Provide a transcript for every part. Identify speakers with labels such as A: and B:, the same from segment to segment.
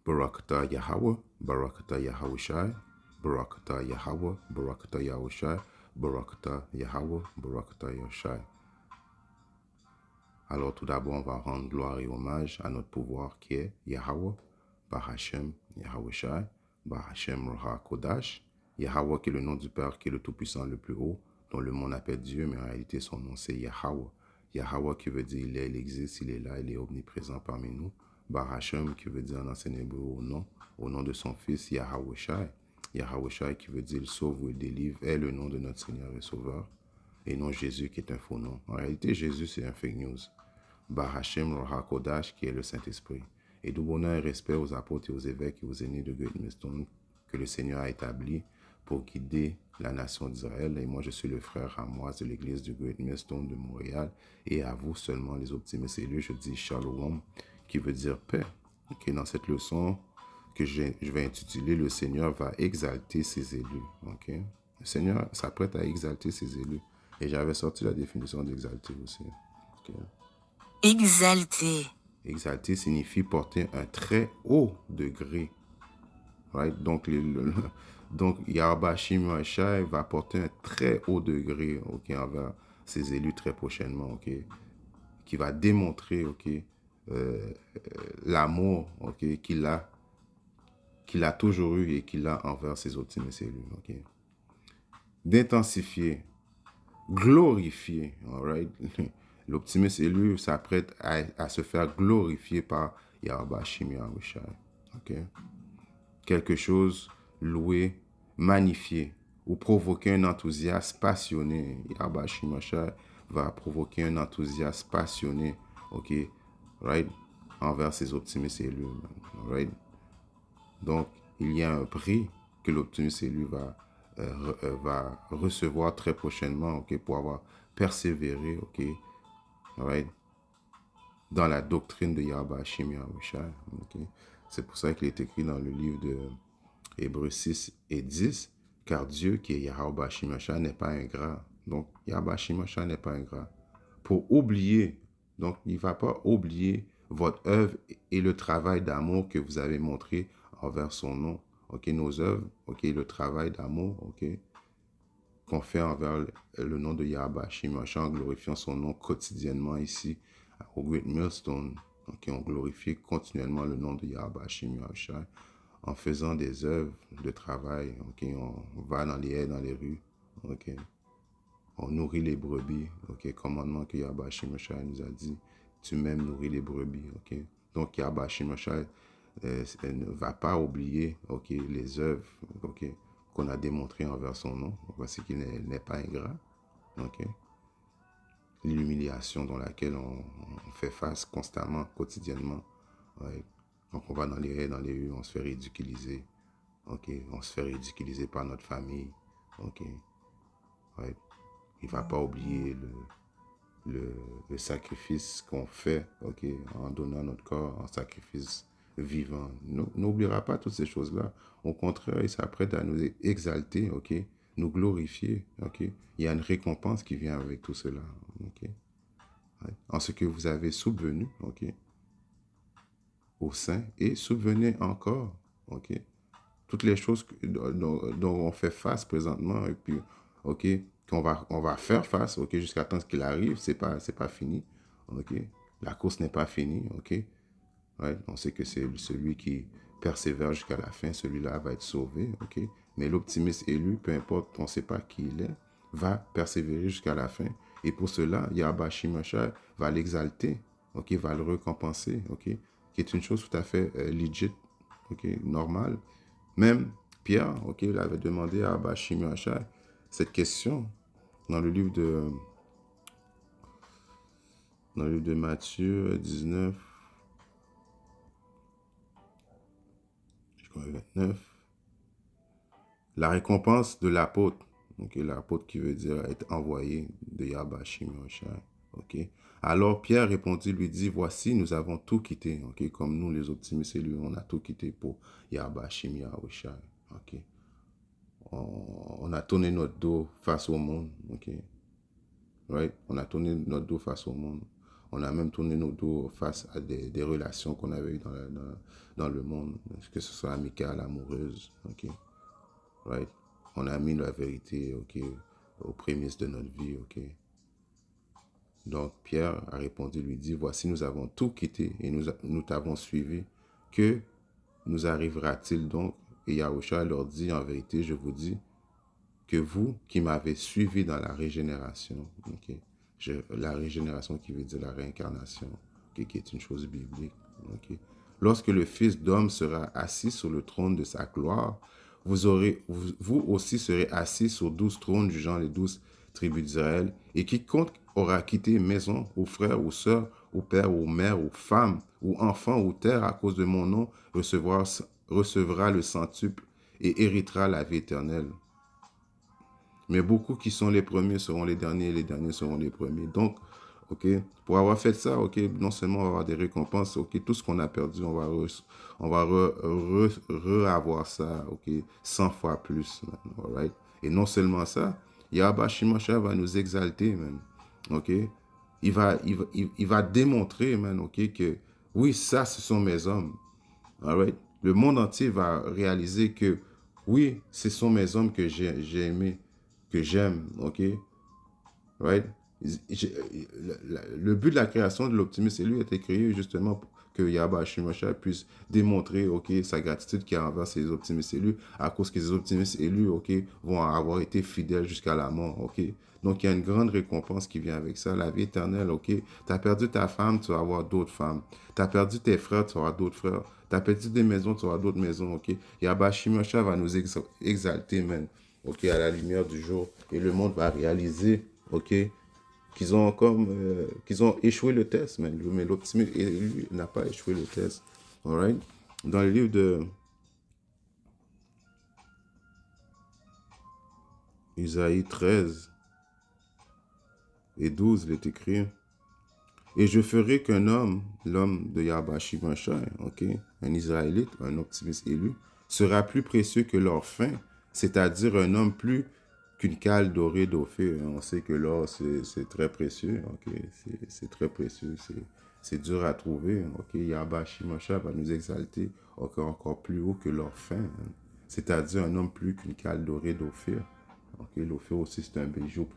A: Barakata Yahweh, Barakata Yahushai, Barakata Yahweh, Barakata Yahushai, Barakata Yahweh, Barakata Yahushai. Alors tout d'abord, on va rendre gloire et hommage à notre pouvoir qui est Yahweh, Bahashem Yahushai, Bahashem Roha Kodash, Yahweh qui est le nom du Père, qui est le Tout-Puissant, le plus haut, dont le monde appelle Dieu, mais en réalité son nom c'est Yahweh. Yahweh qui veut dire il est, il existe, il est là, il est omniprésent parmi nous. Bahashem qui veut dire en ancien hébreu au nom de son fils Yahushai. Yahushai qui veut dire il sauve ou il délivre, est le nom de notre Seigneur et Sauveur. Et non Jésus qui est un faux nom. En réalité, Jésus c'est un fake news. Bahashem Roha Kodash qui est le Saint-Esprit. Et tout bonheur et respect aux apôtres et aux évêques et aux aînés de Great Millstone que le Seigneur a établi pour guider la nation d'Israël. Et moi, je suis le frère Ramoise de l'église de Great Millstone de Montréal. Et à vous seulement, les optimistes élus, je dis Shalom, qui veut dire paix. Okay, dans cette leçon que je vais intituler, le Seigneur va exalter ses élus. Okay? Le Seigneur s'apprête à exalter ses élus. Et j'avais sorti la définition d'exalter aussi. Okay?
B: Exalter.
A: Exalter signifie porter un très haut degré. Right? Donc, Yahweh Shim Shai va porter un très haut degré envers ses élus très prochainement, qui va démontrer l'amour qu'il a toujours eu et qu'il a envers ses optimistes élus. D'intensifier, glorifier, right? L'optimiste élu s'apprête à se faire glorifier par Yahweh Shim Shai. Quelque chose loué, magnifié, ou provoquer un enthousiasme passionné. Yahweh Shim Shai va provoquer un enthousiasme passionné, right? Envers ses optimistes élus, right? Donc, il y a un prix que l'optimiste élu va recevoir très prochainement, pour avoir persévéré, right? Dans la doctrine de Yahweh Shim Shai. C'est pour ça qu'il est écrit dans le livre de Hébreux 6 et 10, car Dieu qui est Yahweh Shim Shai n'est pas ingrat. Donc, Yahweh Shim Shai n'est pas ingrat. Pour oublier, donc il ne va pas oublier votre œuvre et le travail d'amour que vous avez montré envers son nom. Nos œuvres, le travail d'amour, qu'on fait envers le nom de Yahweh Shim Shai en glorifiant son nom quotidiennement ici au Great Millstone. On glorifie continuellement le nom de Yahweh Shim Shai en faisant des œuvres de travail. On va dans les haies, dans les rues. On nourrit les brebis. Commandement que Yahweh Shim Shai nous a dit. Tu m'aimes nourrir les brebis. Donc Yahweh Shim Shai ne va pas oublier les œuvres qu'on a démontrées envers son nom. Parce qu'il n'est pas ingrat. L'humiliation dans laquelle on fait face constamment, quotidiennement. Donc on va dans les haies, dans les rues, on se fait ridiculiser. On se fait ridiculiser par notre famille. Il ne va pas oublier le sacrifice qu'on fait, en donnant notre corps en sacrifice vivant. N'oubliera pas toutes ces choses-là. Au contraire, il s'apprête à nous exalter, nous glorifier. Il y a une récompense qui vient avec tout cela. En ce que vous avez subvenu, au sein, et subvenez encore, toutes les choses dont on fait face présentement, et puis, on va faire face, jusqu'à temps qu'il arrive, c'est pas fini, la course n'est pas finie, on sait que c'est celui qui persévère jusqu'à la fin, celui-là va être sauvé, mais l'optimiste élu, peu importe, on ne sait pas qui il est, va persévérer jusqu'à la fin, et pour cela, Yahweh Shim Shai va l'exalter, va le récompenser, qui est une chose tout à fait legit, normale. Même Pierre, il avait demandé à Yahweh Shim Shai cette question dans le livre de Matthieu 19, je crois 29. La récompense de l'apôtre, l'apôtre qui veut dire être envoyé de Yahweh Shim Shai. Alors Pierre répondit, lui dit, voici, nous avons tout quitté, comme nous les optimistes élus, on a tout quitté pour Yahweh Shim Shai. On a tourné notre dos face au monde, right? On a tourné notre dos face au monde. On a même tourné nos dos face à des relations qu'on avait eues dans le monde, que ce soit amicale, amoureuse, ok? Right? On a mis la vérité, ok, aux prémices de notre vie, ok? Donc Pierre a répondu, lui dit, voici, nous avons tout quitté et nous t'avons suivi. Que nous arrivera-t-il donc? Et Yahusha leur dit, en vérité, je vous dis, que vous qui m'avez suivi dans la régénération, ok? La régénération qui veut dire la réincarnation, ok, qui est une chose biblique, ok? Lorsque le Fils d'homme sera assis sur le trône de sa gloire, vous aussi serez assis sur 12 trônes jugeant les 12 tribus d'Israël, et quiconque aura quitté maison, ou frère, ou sœur, ou père, ou mère, ou femme, ou enfant, ou terre à cause de mon nom, recevra le centuple et héritera la vie éternelle. Mais beaucoup qui sont les premiers seront les derniers et les derniers seront les premiers. Donc, ok, pour avoir fait ça, ok, non seulement on va avoir des récompenses, ok, tout ce qu'on a perdu, on va re-avoir ça, ok, 100 fois plus, man, alright? Et non seulement ça, Yahba Shimosha va nous exalter, man, ok? Il va démontrer, man, ok, que oui, ça, ce sont mes hommes, alright? Le monde entier va réaliser que oui, ce sont mes hommes que j'ai aimés, que j'aime, ok? Right? Le but de la création de l'Optimus Élu a été créé justement pour que Yahba Shimosha puisse démontrer, ok, sa gratitude qu'il a envers ses Optimus élus, à cause que ces Optimus élus, ok, vont avoir été fidèles jusqu'à la mort, ok. Donc il y a une grande récompense qui vient avec ça, la vie éternelle, ok. Tu as perdu ta femme, tu vas avoir d'autres femmes. Tu as perdu tes frères, tu auras d'autres frères. Tu as perdu des maisons, tu auras d'autres maisons, ok. Yahba Shimosha va nous exalter, man, ok, à la lumière du jour, et le monde va réaliser, ok, qu'ils ont échoué le test, mais l'optimiste élu n'a pas échoué le test. Alright? Dans le livre de Isaïe 13 et 12, il est écrit, et je ferai qu'un homme, l'homme de Yahba Shimosha, ok, un Israélite, un optimiste élu, sera plus précieux que l'or fin, c'est-à-dire un homme plus qu'une cale dorée d'Ophir. On sait que l'or, c'est très précieux, ok, c'est très précieux, c'est dur à trouver, ok. Yahba Shimosha va nous exalter encore plus haut que l'or fin, hein. C'est-à-dire un homme plus qu'une cale dorée d'Ophir. Ok, l'Ophir aussi, c'est un bijou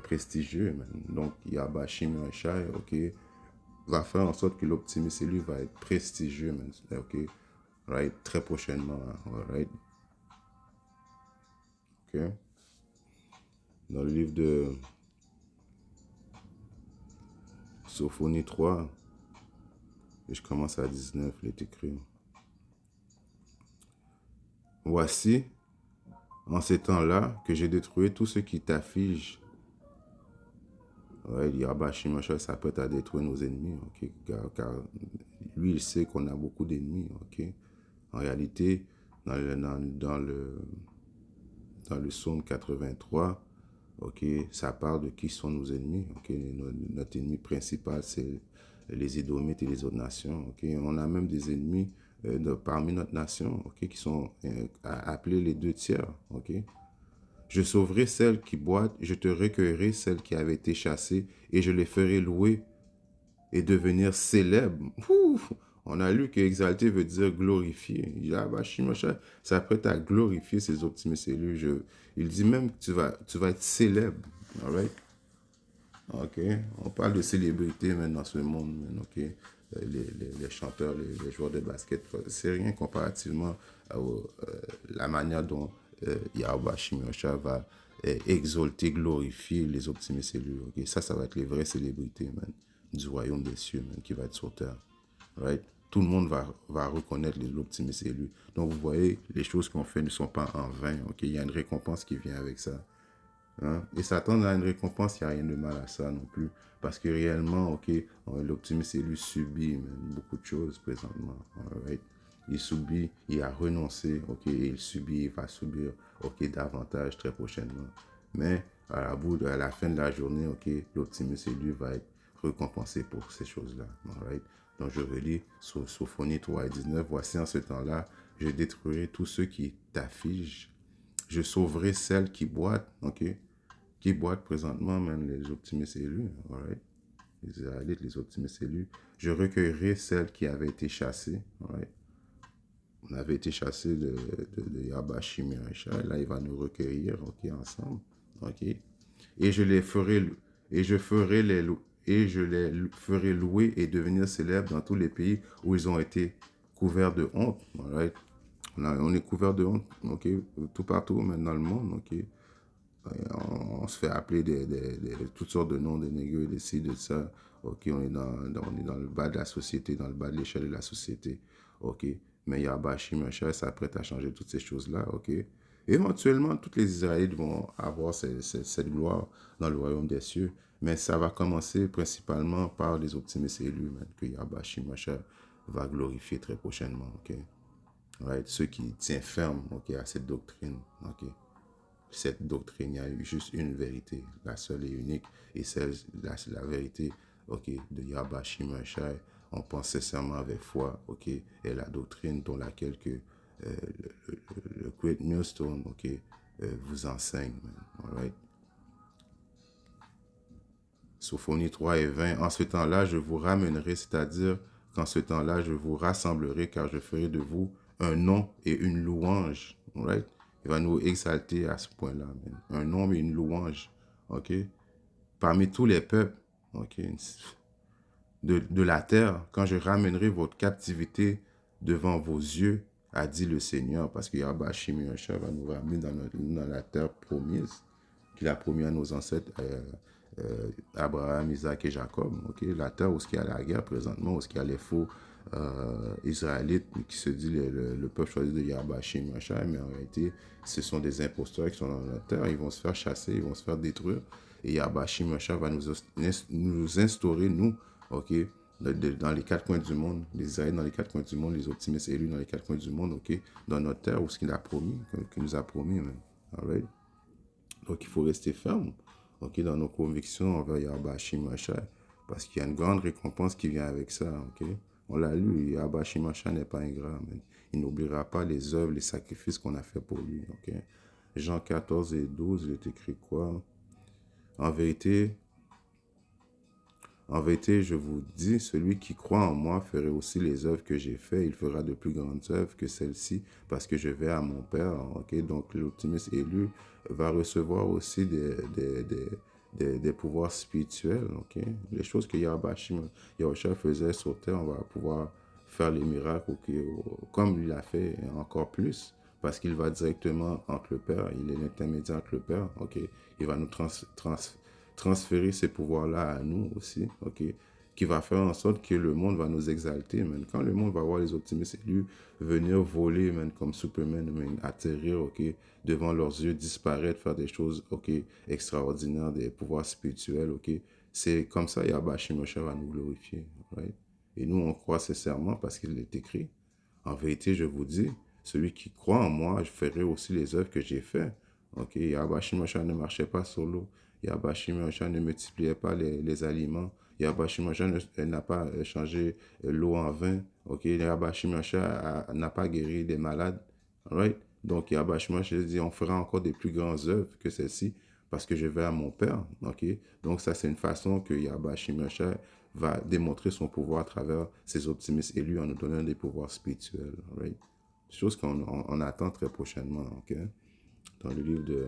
A: prestigieux, man. Donc, Yahba Shimosha, ok, va faire en sorte que l'Optimus lui va être prestigieux, man. Ok, right, très prochainement, right, ok. Dans le livre de Sophonie 3, et je commence à 19, il est écrit. Voici, en ces temps-là, que j'ai détruit tout ce qui t'afflige. Ouais, Yahba Shimosha s'apprête à détruire nos ennemis, ok, car lui, il sait qu'on a beaucoup d'ennemis, ok. En réalité, dans le psaume 83, ok, ça parle de qui sont nos ennemis, ok. Notre ennemi principal, c'est les Édomites et les autres nations, ok. On a même des ennemis parmi notre nation, ok, qui sont appelés les deux tiers, ok. Je sauverai celles qui boitent, je te recueillerai celles qui avaient été chassées, et je les ferai louer et devenir célèbres. Ouf! On a lu que exalter veut dire glorifier. Yahba Shimosha s'apprête à glorifier ses optimistes élus. Il dit même que tu vas être célèbre. All right? Ok. On parle de célébrité maintenant dans ce monde. Man, ok. Les chanteurs, les joueurs de basket, c'est rien comparativement à la manière dont Yahba Shimosha va exalter, glorifier les optimistes élus. Ok. Ça va être les vraies célébrités, man, du royaume des cieux, man, qui va être sur terre. Right? Tout le monde va reconnaître l'optimisme élu. Donc, vous voyez, les choses qu'on fait ne sont pas en vain. Ok. Il y a une récompense qui vient avec ça. Hein? Et s'attendre à une récompense, il n'y a rien de mal à ça non plus. Parce que réellement, ok, l'optimiste élu subit beaucoup de choses présentement. Right? Il subit, il a renoncé, ok, et il subit, il va subir, ok, davantage très prochainement. Mais à la fin de la journée, ok, l'optimiste élu va être récompensé pour ces choses-là. Right? Donc je relis sur Sophonie 3 et 19, voici en ce temps-là, je détruirai tous ceux qui t'affligent. Je sauverai celles qui boitent, ok, qui boitent présentement, même les optimistes élus, alright? les Israélites, les optimistes élus. Je recueillerai celles qui avaient été chassées. Right? On avait été chassés de Yabashim et là il va nous recueillir, ok, ensemble, ok. Et je les ferai, et je ferai les, et je les ferai louer et devenir célèbres dans tous les pays où ils ont été couverts de honte, right? On est couvert de honte, ok, tout partout, même dans le monde, ok. On se fait appeler toutes sortes de noms, des négus, des ci, de ça. Ok, on est dans le bas de la société, dans le bas de l'échelle de la société. Ok, mais Yabashi, Machar s'apprête à changer toutes ces choses-là. Ok, éventuellement, tous les Israélites vont avoir cette gloire dans le royaume des cieux. Mais ça va commencer principalement par les optimistes élus, man, que Yabashi, Machar va glorifier très prochainement. Ok, right? Ceux qui tiennent ferme, ok, à cette doctrine. Ok, cette doctrine, il y a eu juste une vérité, la seule et unique, et c'est la vérité, ok, de Yahweh Shai. On pense sincèrement avec foi, ok, et la doctrine dans laquelle que le Great Millstone, ok, vous enseigne, man, all right? Sophonie 3 et 20. En ce temps-là, je vous ramènerai, c'est-à-dire qu'en ce temps-là, je vous rassemblerai, car je ferai de vous un nom et une louange. Right? Il va nous exalter à ce point-là. Un nom et une louange. OK? Parmi tous les peuples, OK? De la terre, quand je ramènerai votre captivité devant vos yeux, a dit le Seigneur, parce que Yahweh Shimiocha va nous ramener dans la terre promise qu'il a promis à nos ancêtres, Abraham, Isaac et Jacob. Okay? La terre où il y a la guerre présentement, où il y a les faux Israélites qui se disent le peuple choisi de Yahweh Shimiocha, mais en réalité, ce sont des imposteurs qui sont dans la terre. Ils vont se faire chasser, ils vont se faire détruire. Et Yahweh Shimiocha va nous instaurer, nous, ok, dans les quatre coins du monde, les Israélites dans les quatre coins du monde, les optimistes élus dans les quatre coins du monde, ok, dans notre terre, où ce qu'il a promis, qu'il nous a promis, man. All right? Donc, il faut rester ferme, ok, dans nos convictions envers Yahweh Shimashai, parce qu'il y a une grande récompense qui vient avec ça, ok. On l'a lu, Yahweh Shimashai n'est pas ingrat, man. Il n'oubliera pas les œuvres, les sacrifices qu'on a fait pour lui, ok. Jean 14 et 12, il est écrit quoi? En vérité, je vous dis, celui qui croit en moi ferait aussi les œuvres que j'ai faites. Il fera de plus grandes œuvres que celles-ci parce que je vais à mon Père. Okay? Donc, l'optimiste élu va recevoir aussi des pouvoirs spirituels. Okay? Les choses que Yahushua faisait sur terre, on va pouvoir faire les miracles comme il l'a fait encore plus. Parce qu'il va directement entre le Père, il est l'intermédiaire entre le Père. Okay? Il va nous transférer ces pouvoirs-là à nous aussi, ok, qui va faire en sorte que le monde va nous exalter, man. Quand le monde va voir les optimistes élus venir voler, man, comme Superman, man, atterrir, ok, devant leurs yeux, disparaître, faire des choses, ok, extraordinaires, des pouvoirs spirituels, ok, c'est comme ça, Yahweh Shimosha va nous glorifier, right? Et nous, on croit sincèrement parce qu'il est écrit. En vérité, je vous dis, celui qui croit en moi, je ferai aussi les œuvres que j'ai faites. Ok, Yahweh Shimosha ne marchait pas sur l'eau. Yahweh Shimosha ne multipliait pas les aliments. Yahweh Shimosha n'a pas changé l'eau en vin. Ok, Yahweh Shimosha n'a pas guéri des malades. Right? Donc, Yahweh Shimosha dit, on fera encore des plus grandes œuvres que celles-ci parce que je vais à mon Père. Ok, donc ça, c'est une façon que Yahweh Shimosha va démontrer son pouvoir à travers ses optimistes élus en nous donnant des pouvoirs spirituels. Right? Chose qu'on attend très prochainement. Ok, dans le livre de...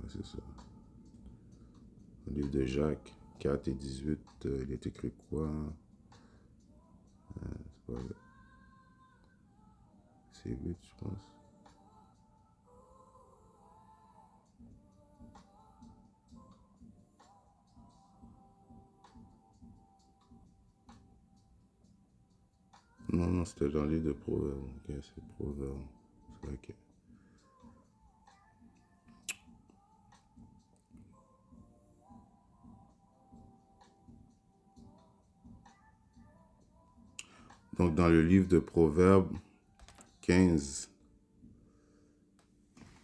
A: c'est ça. Le livre de Jacques 4 et 18, il est écrit quoi? C'est 8, je pense. Non, c'était dans le livre de Proverbes. Ok, c'est Proverbes. Ok. Donc, dans le livre de Proverbes 15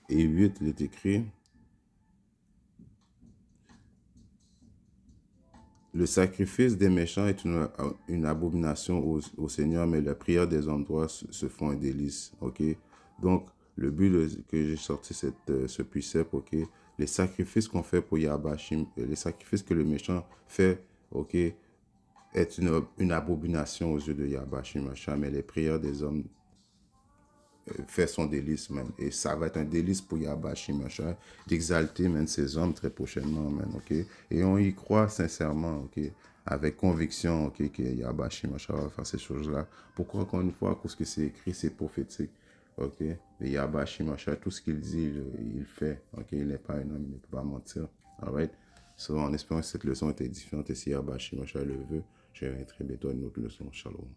A: et 8, il est écrit: le sacrifice des méchants est une abomination au Seigneur, mais la prière des hommes droits se font un délice. Ok? Donc, le but que j'ai sorti ce precept, ok, les sacrifices qu'on fait pour Yahweh Shim, les sacrifices que le méchant fait, ok, est une abomination aux yeux de Yahweh Shim, mais les prières des hommes fait son délice, man. Et ça va être un délice pour Yabashi, machin, d'exalter, man, ces hommes très prochainement, man, ok? Et on y croit sincèrement, ok? Avec conviction, ok, que Yabashi, machin, va faire ces choses-là. Pourquoi, encore une fois? Parce que c'est écrit, c'est prophétique, ok? Et Yabashi, machin, tout ce qu'il dit, il fait, ok? Il n'est pas un homme, il ne peut pas mentir, alright? So, en espérant que cette leçon était différente, et si Yabashi, machin, le veut, je vais très bientôt à une autre leçon. Shalom.